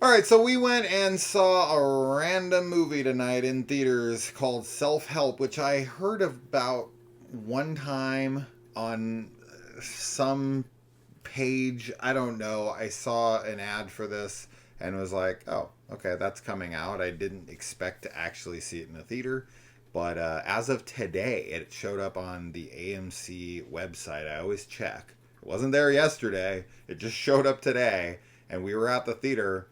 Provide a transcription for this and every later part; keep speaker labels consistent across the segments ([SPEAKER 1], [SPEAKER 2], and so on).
[SPEAKER 1] All right, so we went and saw a random movie tonight in theaters called Self Help, which I heard about one time on some page. I don't know. I saw an ad for this and was like, oh, okay, that's coming out. I didn't expect to actually see it in a theater. But as of today, it showed up on the AMC website. I always check. It wasn't there yesterday. It just showed up today. And we were at the theater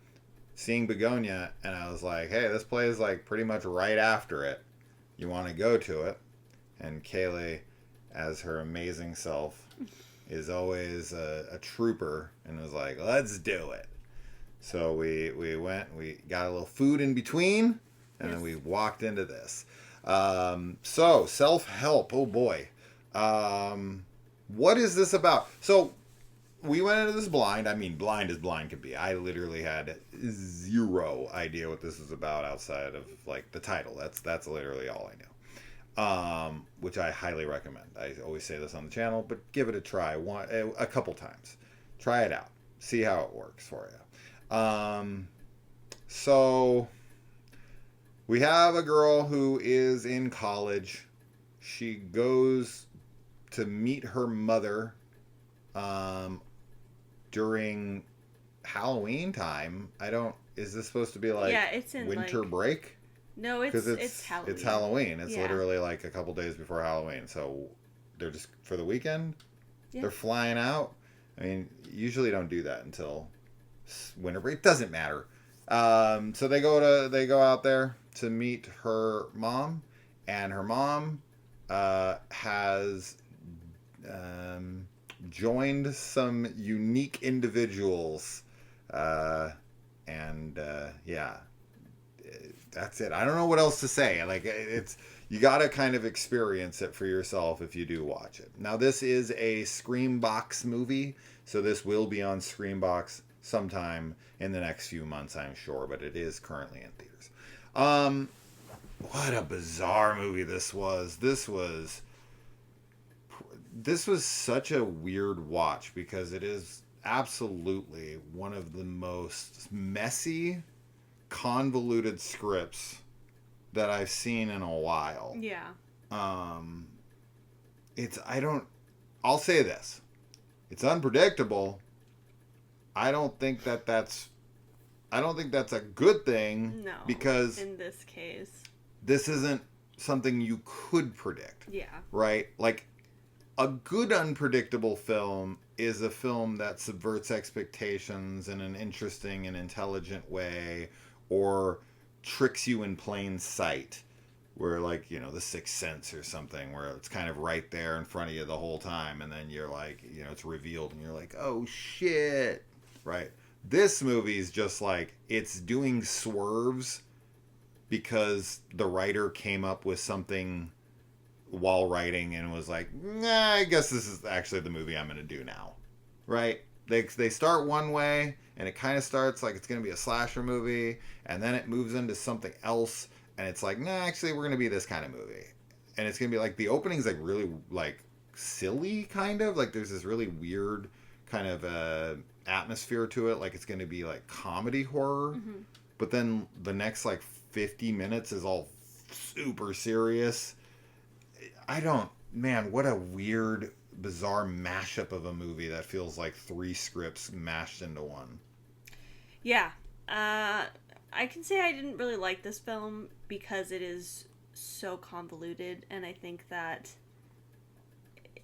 [SPEAKER 1] seeing Begonia, and I was like, hey, this plays like pretty much right after it. You want to go to it? And Kaylee, as her amazing self, is always a trooper and was like, let's do it. So we went, we got a little food in between, and then we walked into this. So, self-help, oh boy. What is this about? So, we went into this blind. I mean, blind as blind could be. I literally had zero idea what this was about outside of like the title. That's literally all I knew. Which I highly recommend. I always say this on the channel, but give it a try a couple times. Try it out. See how it works for you. So we have a girl who is in college. She goes to meet her mother during Halloween time. Is this supposed to be like
[SPEAKER 2] it's in
[SPEAKER 1] winter
[SPEAKER 2] like,
[SPEAKER 1] break?
[SPEAKER 2] no, it's Halloween.
[SPEAKER 1] It's Halloween. It's literally like a couple days before Halloween. So they're just for the weekend. Yeah. They're flying out. I mean, usually don't do that until winter break. Doesn't matter. So they go out there to meet her mom, and her mom has joined some unique individuals, and yeah, that's it. I don't know what else to say. Like, it's, you gotta kind of experience it for yourself if you do watch it. Now, this is a Screambox movie, so this will be on Screambox sometime in the next few months, I'm sure, but it is currently in theaters. What a bizarre movie this was. This was such a weird watch because it is absolutely one of the most messy, convoluted scripts that I've seen in a while.
[SPEAKER 2] Yeah.
[SPEAKER 1] I'll say this. It's unpredictable. I don't think that's a good thing.
[SPEAKER 2] No.
[SPEAKER 1] Because
[SPEAKER 2] in this case,
[SPEAKER 1] this isn't something you could predict.
[SPEAKER 2] Yeah.
[SPEAKER 1] Right? Like, a good unpredictable film is a film that subverts expectations in an interesting and intelligent way, or tricks you in plain sight, where, like, you know, The Sixth Sense or something, where it's kind of right there in front of you the whole time, and then you're like, you know, it's revealed and you're like, oh shit, right? This movie is just like, it's doing swerves because the writer came up with something while writing and was like, nah, I guess this is actually the movie I'm going to do now, right? They start one way, and it kind of starts like it's going to be a slasher movie, and then it moves into something else, and it's like, nah, actually, we're going to be this kind of movie. And it's going to be like, the opening's like really like silly, kind of. Like, there's this really weird kind of atmosphere to it. Like, it's going to be like comedy horror. Mm-hmm. But then the next like 50 minutes is all super serious. What a weird, bizarre mashup of a movie that feels like three scripts mashed into one.
[SPEAKER 2] Yeah. I can say I didn't really like this film because it is so convoluted, and I think that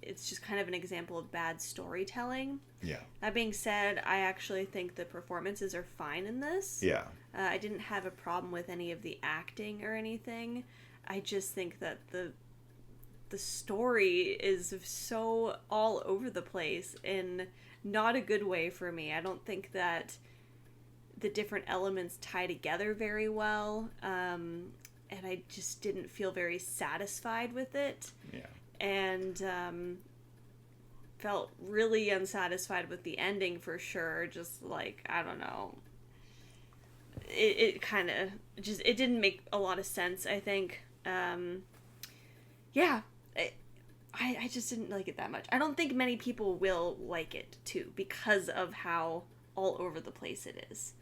[SPEAKER 2] it's just kind of an example of bad storytelling.
[SPEAKER 1] Yeah.
[SPEAKER 2] That being said, I actually think the performances are fine in this.
[SPEAKER 1] Yeah.
[SPEAKER 2] I didn't have a problem with any of the acting or anything. I just think that the story is so all over the place in not a good way for me. I don't think that the different elements tie together very well, and I just didn't feel very satisfied with it.
[SPEAKER 1] Yeah.
[SPEAKER 2] And felt really unsatisfied with the ending for sure. Just like, I don't know. It kind of just, it didn't make a lot of sense, I think. Yeah. I just didn't like it that much. I don't think many people will like it too because of how all over the place it is.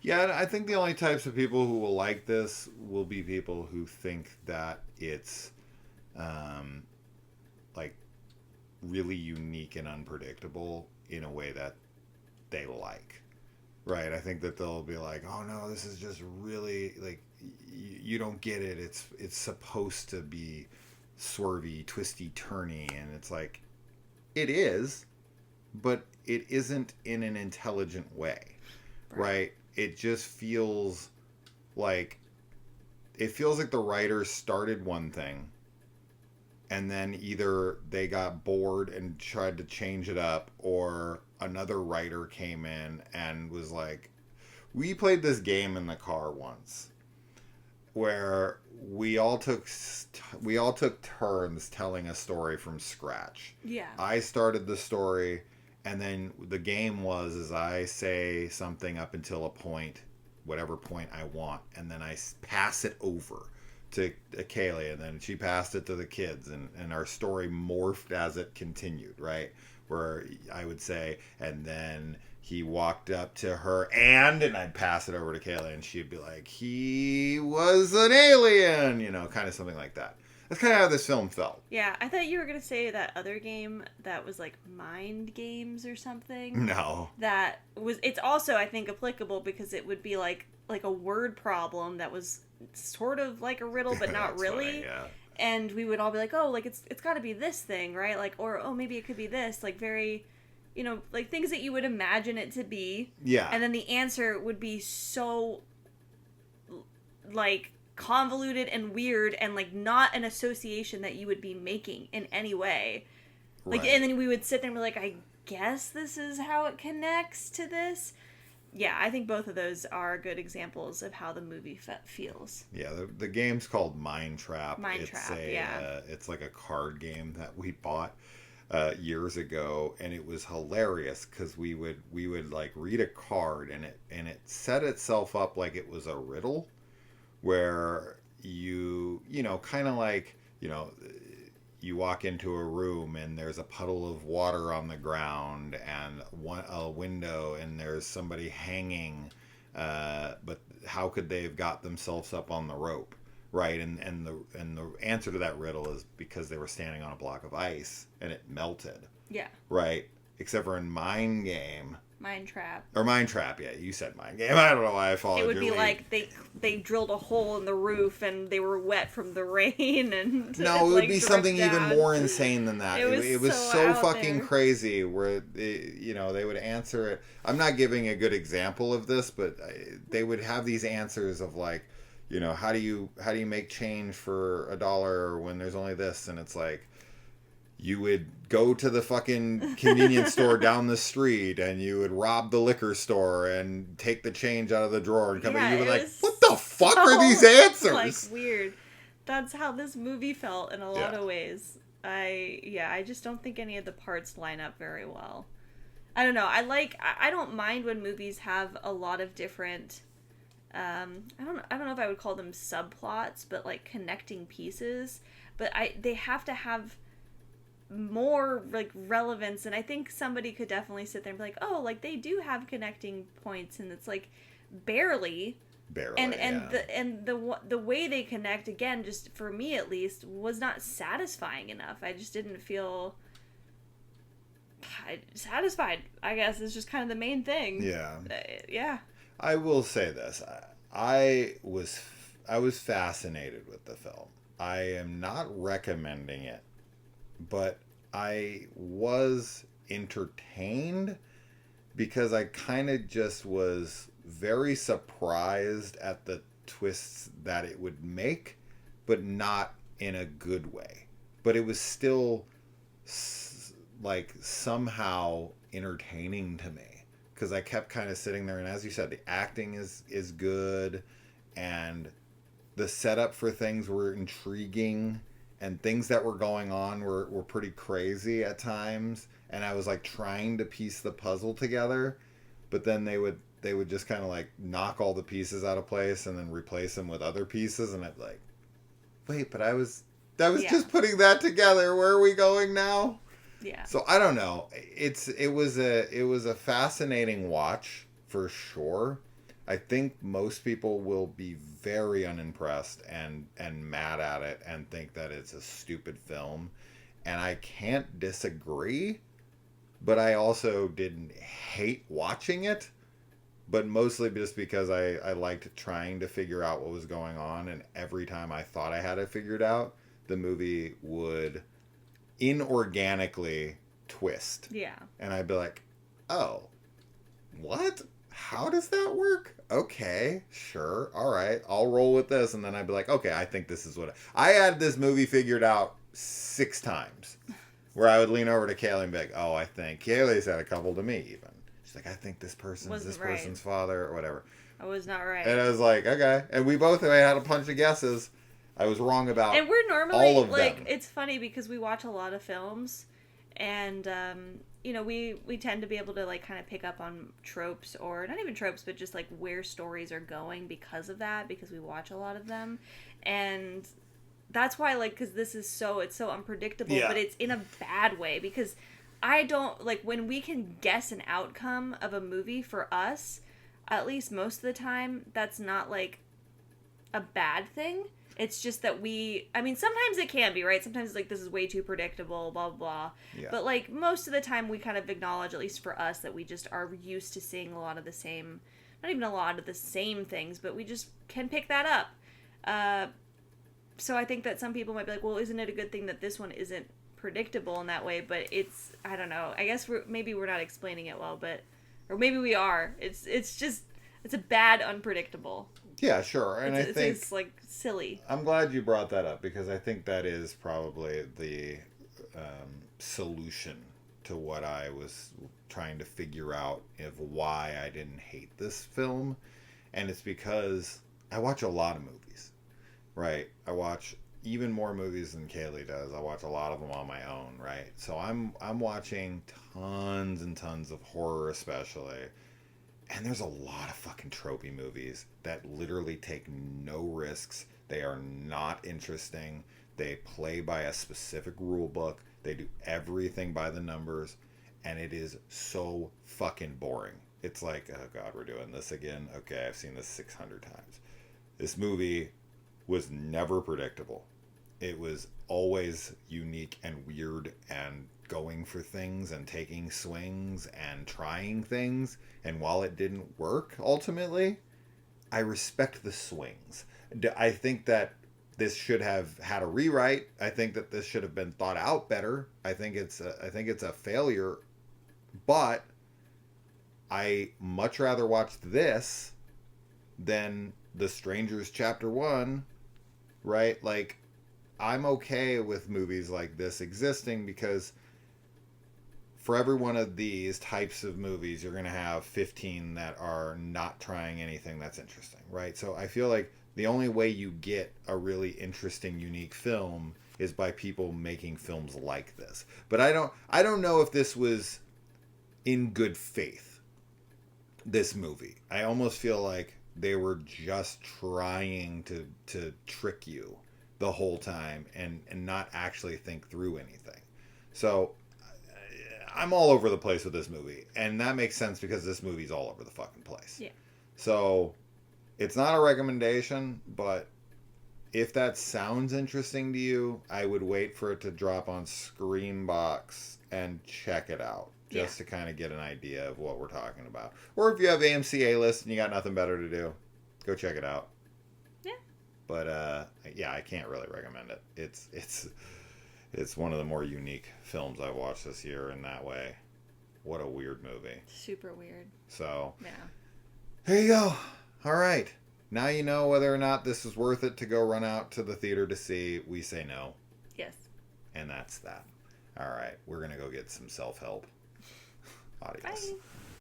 [SPEAKER 1] Yeah, I think the only types of people who will like this will be people who think that it's um, like really unique and unpredictable in a way that they like. Right? I think that they'll be like, "Oh no, this is just really like you don't get it. It's supposed to be swervy, twisty, turny," and it's like it is, but it isn't in an intelligent way. Right? It just like feels like the writers started one thing and then either they got bored and tried to change it up, or another writer came in and was like, we played this game in the car once where we all took turns telling a story from scratch.
[SPEAKER 2] Yeah.
[SPEAKER 1] I started the story, and then the game was is I say something up until a point, whatever point I want, and then I pass it over to Kaylee, and then she passed it to the kids, and our story morphed as it continued, right? Where I would say, and then he walked up to her, and I'd pass it over to Kaylee, and she'd be like, he was an alien, kind of something like that. That's kind of how this film felt.
[SPEAKER 2] Yeah, I thought you were going to say that other game that was like Mind Games or something.
[SPEAKER 1] No.
[SPEAKER 2] It's also, I think, applicable because it would be like a word problem that was sort of like a riddle, but not really.
[SPEAKER 1] Funny, yeah.
[SPEAKER 2] And we would all be like, oh, like it's got to be this thing, right? Like, or, oh, maybe it could be this, like very, like things that you would imagine it to be.
[SPEAKER 1] Yeah.
[SPEAKER 2] And then the answer would be so, like, convoluted and weird and like not an association that you would be making in any way. Like, right. And then we would sit there and be like, I guess this is how it connects to this. Yeah, I think both of those are good examples of how the movie feels.
[SPEAKER 1] Yeah, the game's called Mind Trap.
[SPEAKER 2] Yeah.
[SPEAKER 1] It's like a card game that we bought years ago, and it was hilarious because we would like read a card, and it set itself up like it was a riddle, where you kind of like you walk into a room and there's a puddle of water on the ground and a window and there's somebody hanging, but how could they have got themselves up on the rope, right? And the answer to that riddle is because they were standing on a block of ice and it melted.
[SPEAKER 2] Yeah.
[SPEAKER 1] Right. Except for in Mind Trap, yeah, you said Mind Game. I don't know why I followed your lead.
[SPEAKER 2] It would be like they drilled a hole in the roof and they were wet from the rain and
[SPEAKER 1] no, it would be something even more insane than that. It was so fucking crazy where they would answer it. I'm not giving a good example of this, but they would have these answers of like, how do you make change for $1 when there's only this, and it's like, you would go to the fucking convenience store down the street and you would rob the liquor store and take the change out of the drawer and come in. You were like, what the fuck are these answers?
[SPEAKER 2] Like, weird. That's how this movie felt in a lot of ways. I just don't think any of the parts line up very well. I don't know. I don't mind when movies have a lot of different, I don't know if I would call them subplots, but like connecting pieces. But they have to have more like relevance, and I think somebody could definitely sit there and be like, oh, like they do have connecting points, and it's like barely, and the way they connect, again, just for me at least, was not satisfying enough. I just didn't feel satisfied, I guess, is just kind of the main thing. Yeah.
[SPEAKER 1] I will say this, I was fascinated with the film. I am not recommending it, but I was entertained because I kind of just was very surprised at the twists that it would make, but not in a good way. But it was still like somehow entertaining to me because I kept kind of sitting there, and as you said, the acting is good, and the setup for things were intriguing. And things that were going on were pretty crazy at times. And I was like trying to piece the puzzle together. But then they would just kind of like knock all the pieces out of place and then replace them with other pieces. And I'd be like, wait, but I was just putting that together. Where are we going now?
[SPEAKER 2] Yeah.
[SPEAKER 1] So I don't know. It was a fascinating watch for sure. I think most people will be very unimpressed and mad at it and think that it's a stupid film. And I can't disagree, but I also didn't hate watching it, but mostly just because I liked trying to figure out what was going on, and every time I thought I had it figured out, the movie would inorganically twist.
[SPEAKER 2] Yeah.
[SPEAKER 1] And I'd be like, oh, what? How does that work? Okay, sure, all right, I'll roll with this. And then I'd be like, okay, I think this is what I had this movie figured out 6 times. Where I would lean over to Kaylee and be like, oh, I think Kaylee's had a couple to me even. She's like, I think this person's
[SPEAKER 2] Wasn't
[SPEAKER 1] this
[SPEAKER 2] right.
[SPEAKER 1] person's father or whatever.
[SPEAKER 2] I was not right.
[SPEAKER 1] And I was like, okay. And we both had a bunch of guesses. I was wrong about
[SPEAKER 2] and we're normally
[SPEAKER 1] all of
[SPEAKER 2] like
[SPEAKER 1] them.
[SPEAKER 2] It's funny because we watch a lot of films, and you know, we tend to be able to like kind of pick up on tropes, or not even tropes, but just like where stories are going because of that, because we watch a lot of them. And that's why, like, because this is it's so unpredictable,
[SPEAKER 1] Yeah.
[SPEAKER 2] but it's in a bad way, because I don't like when we can guess an outcome of a movie. For us, at least most of the time, that's not like a bad thing. It's just that I mean, sometimes it can be, right? Sometimes it's like, this is way too predictable, blah, blah, blah.
[SPEAKER 1] Yeah.
[SPEAKER 2] But, like, most of the time we kind of acknowledge, at least for us, that we just are used to seeing a lot of the same, not even a lot of the same things, but we just can pick that up. So I think that some people might be like, well, isn't it a good thing that this one isn't predictable in that way? But it's, I don't know. I guess maybe we're not explaining it well, or maybe we are. It's a bad unpredictable.
[SPEAKER 1] Yeah, sure. And I think
[SPEAKER 2] it's like silly.
[SPEAKER 1] I'm glad you brought that up, because I think that is probably the solution to what I was trying to figure out of why I didn't hate this film. And it's because I watch a lot of movies, right? I watch even more movies than Kaylee does. I watch a lot of them on my own, right? So I'm watching tons and tons of horror, especially. And there's a lot of fucking tropey movies that literally take no risks. They are not interesting. They play by a specific rule book. They do everything by the numbers. And it is so fucking boring. It's like, oh God, we're doing this again. Okay, I've seen this 600 times. This movie was never predictable. It was always unique and weird and going for things and taking swings and trying things. And while it didn't work ultimately, I respect the swings. I think that this should have had a rewrite. I think that this should have been thought out better. I think it's a failure, but I much rather watch this than The Strangers Chapter 1, right? Like, I'm okay with movies like this existing, because for every one of these types of movies, you're going to have 15 that are not trying anything that's interesting, right? So I feel like the only way you get a really interesting, unique film is by people making films like this. But I don't know if this was in good faith, this movie. I almost feel like they were just trying to trick you the whole time and not actually think through anything. So I'm all over the place with this movie, and that makes sense because this movie's all over the fucking place.
[SPEAKER 2] Yeah.
[SPEAKER 1] So it's not a recommendation, but if that sounds interesting to you, I would wait for it to drop on Screenbox and check it out, just to kind of get an idea of what we're talking about. Or if you have AMC A-List and you got nothing better to do, go check it out.
[SPEAKER 2] Yeah.
[SPEAKER 1] But yeah, I can't really recommend it. It's one of the more unique films I've watched this year in that way. What a weird movie.
[SPEAKER 2] Super weird.
[SPEAKER 1] So,
[SPEAKER 2] yeah.
[SPEAKER 1] There you go. All right. Now you know whether or not this is worth it to go run out to the theater to see. We say no.
[SPEAKER 2] Yes.
[SPEAKER 1] And that's that. All right. We're going to go get some self-help. Adios.
[SPEAKER 2] Bye.